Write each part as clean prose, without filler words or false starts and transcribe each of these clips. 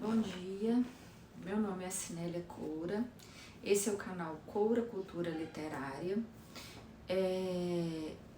Bom dia, meu nome é Cinélia Coura, esse é o canal Coura Cultura Literária.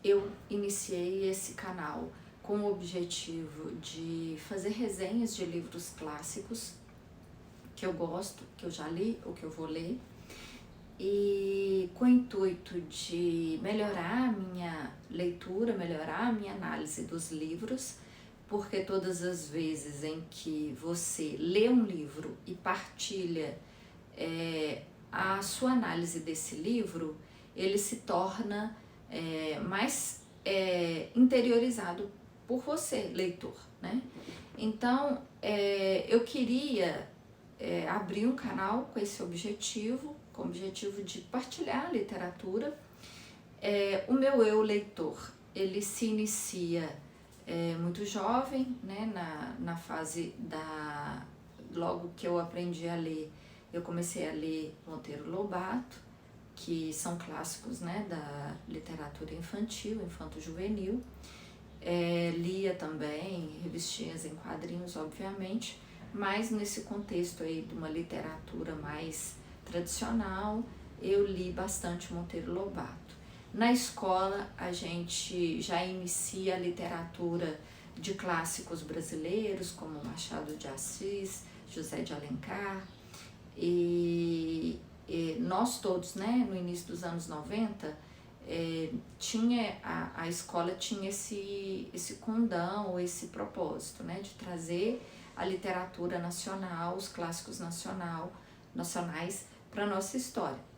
Eu iniciei esse canal com o objetivo de fazer resenhas de livros clássicos que eu gosto, que eu já li ou que eu vou ler, e com o intuito de melhorar a minha leitura, melhorar a minha análise dos livros, porque todas as vezes em que você lê um livro e partilha a sua análise desse livro, ele se torna mais interiorizado por você, leitor, né? Então, eu queria abrir um canal com esse objetivo, com o objetivo de partilhar a literatura. O meu eu leitor, ele se inicia muito jovem, né, na fase logo que eu aprendi a ler, eu comecei a ler Monteiro Lobato, que são clássicos, né, da literatura infantil, infanto-juvenil. Lia também revistinhas em quadrinhos, obviamente, mas nesse contexto aí de uma literatura mais tradicional, eu li bastante Monteiro Lobato. Na escola, a gente já inicia a literatura de clássicos brasileiros, como Machado de Assis, José de Alencar, e nós todos, né, no início dos anos 90, a escola tinha esse condão, esse propósito, né, de trazer a literatura nacional, os clássicos nacionais para a nossa história.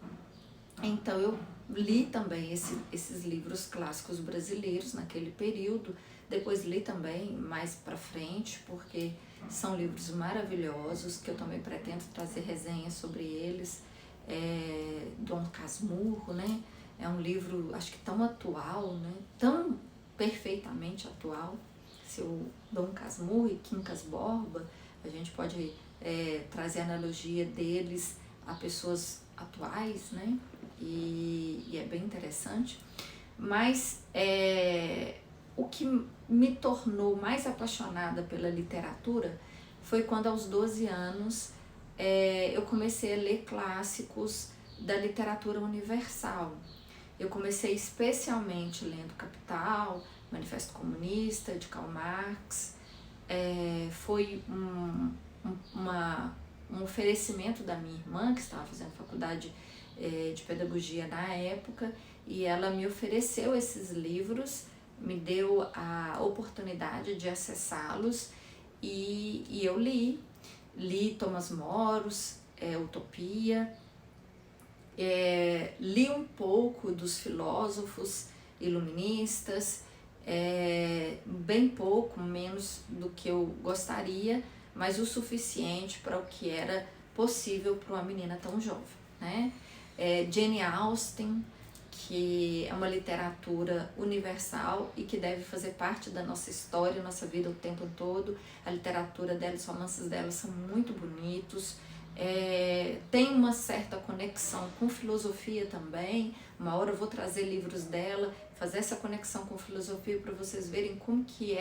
Então eu li também esses livros clássicos brasileiros naquele período, depois li também mais para frente, porque são livros maravilhosos, que eu também pretendo trazer resenhas sobre eles. Dom Casmurro, né? É um livro, acho que tão atual, né? Tão perfeitamente atual. Seu Dom Casmurro e Quincas Borba, a gente pode trazer analogia deles a pessoas atuais, né? E é bem interessante. Mas o que me tornou mais apaixonada pela literatura foi quando, aos 12 anos, eu comecei a ler clássicos da literatura universal. Eu comecei especialmente lendo Capital, Manifesto Comunista, de Karl Marx. Foi um oferecimento da minha irmã, que estava fazendo faculdade de pedagogia na época, e ela me ofereceu esses livros, me deu a oportunidade de acessá-los, e eu li Thomas Moros, Utopia, li um pouco dos filósofos iluministas, bem pouco, menos do que eu gostaria, mas o suficiente para o que era possível para uma menina tão jovem, né? Jane Austen, que é uma literatura universal e que deve fazer parte da nossa história, nossa vida o tempo todo. A literatura dela, os romances dela são muito bonitos, tem uma certa conexão com filosofia também. Uma hora eu vou trazer livros dela, fazer essa conexão com filosofia para vocês verem como que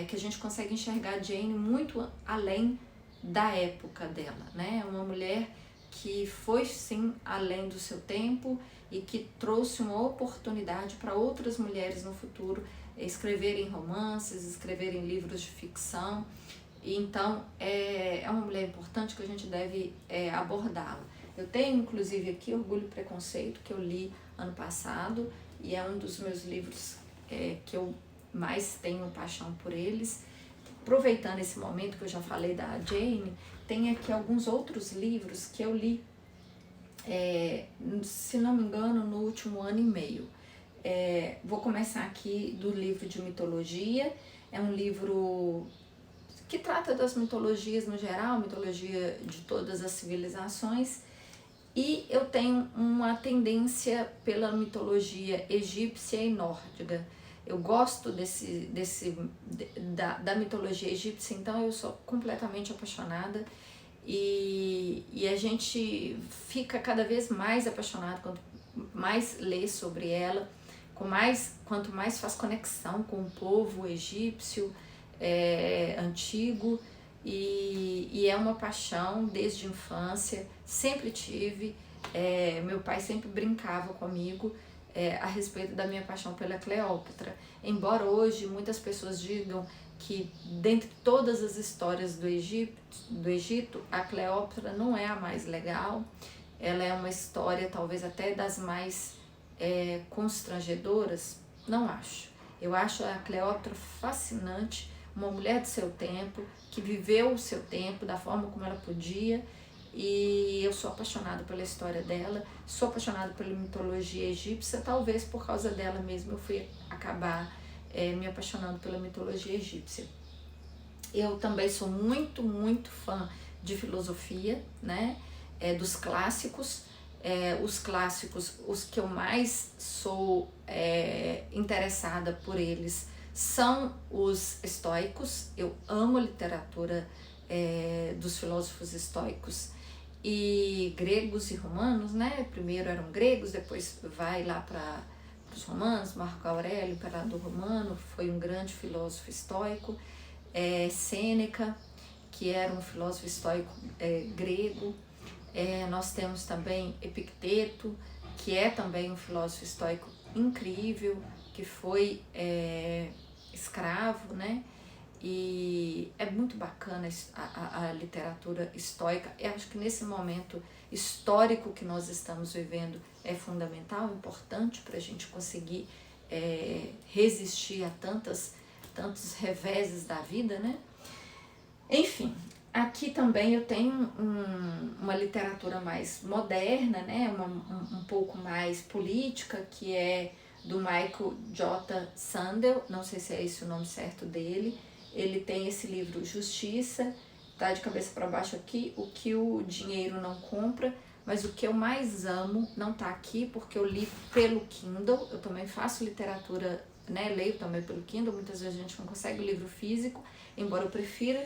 que a gente consegue enxergar a Jane muito além da época dela, né? Uma mulher que foi sim além do seu tempo e que trouxe uma oportunidade para outras mulheres no futuro escreverem romances, escreverem livros de ficção. E então é uma mulher importante que a gente deve abordá-la. Eu tenho inclusive aqui Orgulho e Preconceito, que eu li ano passado, e é um dos meus livros que eu mais tenho paixão por eles. Aproveitando esse momento que eu já falei da Jane, tem aqui alguns outros livros que eu li, se não me engano, no último ano e meio. Vou começar aqui do livro de mitologia. É um livro que trata das mitologias no geral, mitologia de todas as civilizações, e eu tenho uma tendência pela mitologia egípcia e nórdica. Eu gosto da mitologia egípcia, então eu sou completamente apaixonada, e a gente fica cada vez mais apaixonado quanto mais lê sobre ela, quanto mais faz conexão com o povo egípcio antigo. e é uma paixão desde a infância, sempre tive. Meu pai sempre brincava comigo a respeito da minha paixão pela Cleópatra. Embora hoje muitas pessoas digam que dentre todas as histórias do Egito, a Cleópatra não é a mais legal, ela é uma história talvez até das mais constrangedoras, não acho. Eu acho a Cleópatra fascinante, uma mulher do seu tempo, que viveu o seu tempo da forma como ela podia, e eu sou apaixonada pela história dela, sou apaixonada pela mitologia egípcia, talvez por causa dela mesmo eu fui acabar me apaixonando pela mitologia egípcia. Eu também sou muito, muito fã de filosofia, né? Dos clássicos. Os clássicos, os que eu mais sou interessada por eles são os estoicos. Eu amo a literatura dos filósofos estoicos e gregos e romanos, né? Primeiro eram gregos, depois vai lá para os romanos. Marco Aurélio, imperador romano, foi um grande filósofo estoico. Sêneca, que era um filósofo estoico grego. Nós temos também Epicteto, que é também um filósofo estoico incrível, que foi escravo, né? E é muito bacana a literatura estoica. Eu acho que nesse momento histórico que nós estamos vivendo é fundamental, importante para a gente conseguir resistir a tantos reveses da vida, né? Enfim, aqui também eu tenho uma literatura mais moderna, né? Um pouco mais política, que é do Michael J. Sandel, não sei se é esse o nome certo dele. Ele tem esse livro Justiça, tá de cabeça para baixo aqui, o que o dinheiro não compra, mas o que eu mais amo não tá aqui, porque eu li pelo Kindle. Eu também faço literatura, né? Leio também pelo Kindle, muitas vezes a gente não consegue o livro físico, embora eu prefira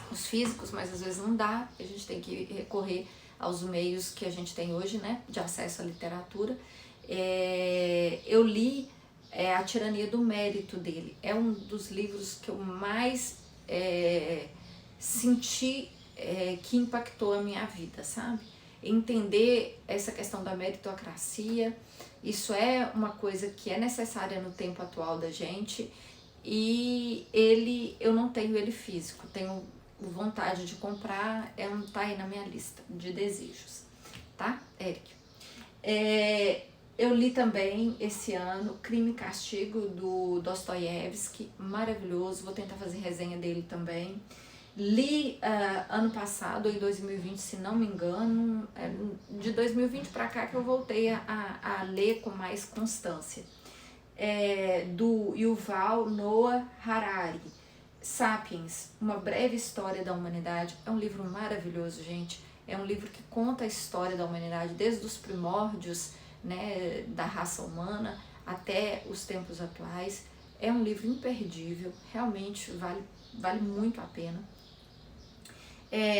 os físicos, mas às vezes não dá, a gente tem que recorrer aos meios que a gente tem hoje, né, de acesso à literatura. Eu li A Tirania do Mérito dele, é um dos livros que eu mais senti que impactou a minha vida, sabe? Entender essa questão da meritocracia, isso é uma coisa que é necessária no tempo atual da gente, e eu não tenho ele físico, tenho vontade de comprar, tá aí na minha lista de desejos, tá, Eric? Eu li também esse ano Crime e Castigo do Dostoiévski, maravilhoso, vou tentar fazer resenha dele também. Li ano passado, em 2020, se não me engano, de 2020 para cá que eu voltei a ler com mais constância, do Yuval Noah Harari, Sapiens, Uma Breve História da Humanidade. É um livro maravilhoso, gente. É um livro que conta a história da humanidade desde os primórdios, né, da raça humana até os tempos atuais. É um livro imperdível, realmente vale muito a pena.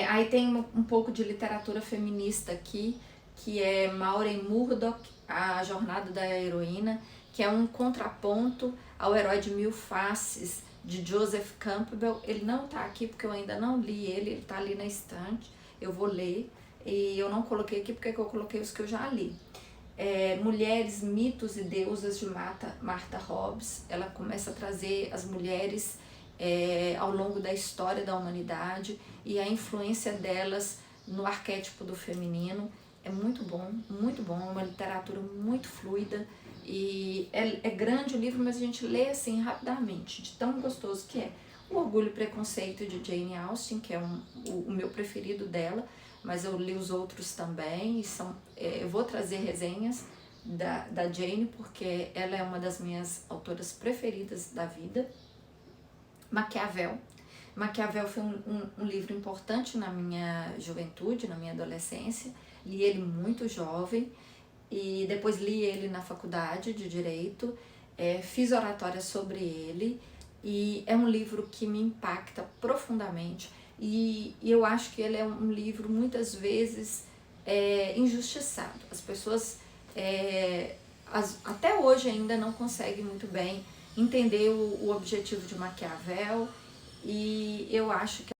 Aí tem um pouco de literatura feminista aqui, que é Maureen Murdoch, A Jornada da Heroína, que é um contraponto ao Herói de Mil Faces, de Joseph Campbell. Ele não está aqui porque eu ainda não li ele está ali na estante, eu vou ler, e eu não coloquei aqui porque eu coloquei os que eu já li. Mulheres, Mitos e Deusas, de Martha Hobbes. Ela começa a trazer as mulheres ao longo da história da humanidade e a influência delas no arquétipo do feminino. É muito bom, uma literatura muito fluida, e é grande o livro, mas a gente lê assim rapidamente, de tão gostoso que é. O Orgulho e Preconceito, de Jane Austen, que é o meu preferido dela, mas eu li os outros também, e eu vou trazer resenhas da Jane, porque ela é uma das minhas autoras preferidas da vida. Maquiavel foi um livro importante na minha juventude, na minha adolescência. Li ele muito jovem e depois li ele na faculdade de Direito, fiz oratória sobre ele, e é um livro que me impacta profundamente, e eu acho que ele é um livro muitas vezes injustiçado. As pessoas até hoje ainda não conseguem muito bem entender o objetivo de Maquiavel, e eu acho que